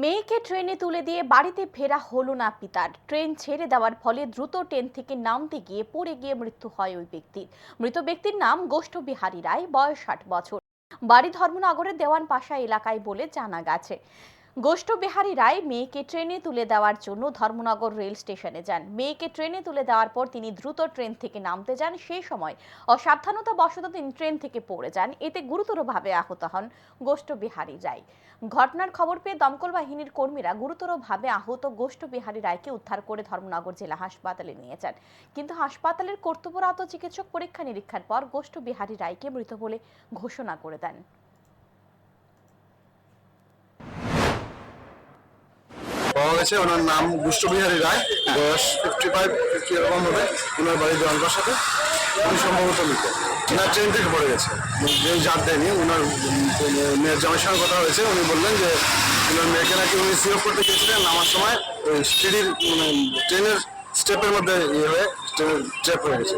মেয়েকে ট্রেনে তুলে দিয়ে বাড়িতে ফেরা হলো না পিতার। ট্রেন ছেড়ে দেওয়ার ফলে দ্রুত ট্রেন থেকে নামতে গিয়ে পড়ে গিয়ে মৃত্যু হয় ওই ব্যক্তির। মৃত ব্যক্তির নাম গোষ্ঠ বিহারী রায়, বয়স 60 বছর। বাড়ি ধর্মনগরের দেওয়ানপাশা এলাকায় বলে জানা গেছে। গোষ্ঠ বিহারী রায় মেয়েকে ট্রেনে তুলে দেওয়ার জন্য ধর্মনগর রেল স্টেশনে যান। মেয়েকে ট্রেনে তুলে দেওয়ার পর তিনি দ্রুত ট্রেন থেকে নামতে যান। সেই সময় অসাবধানতাবশত তিনি ট্রেন থেকে পড়ে যান। এতে গুরুতরভাবে আহত হন গোষ্ঠ বিহারী রায়। ঘটনার খবর পেয়ে দমকল বাহিনীর কর্মীরা গুরুতরভাবে আহত গোষ্ঠ বিহারী রায়কে উদ্ধার করে ধর্মনগর জেলা হাসপাতালে নিয়ে যান। কিন্তু হাসপাতালের কর্তব্যরত চিকিৎসক পরীক্ষা নিরীক্ষার পর গোষ্ঠ বিহারী রায়কে মৃত বলে ঘোষণা করে দেন। পাওয়া গেছে ওনার নাম গোষ্ঠ বিহারী রায়, বয়স 55 এরকম হবে। ওনার বাড়ি দেওয়ানপার সাথে, উনি সম্ভবত মৃত। ওনার ট্রেন থেকে পড়ে গেছে, যে জাত দেয়নি। ওনার মেয়ের জামাইয়ের সঙ্গে কথা হয়েছে, উনি বললেন যে ওনার মেয়েকে নাকি উনি সিওফ করতে গিয়েছিলেন, নামার সময় ওই সিঁড়ির ট্রেনের স্টেপের মধ্যে ইয়ে হয়ে ট্রেনের ট্র্যাপ হয়ে গেছে।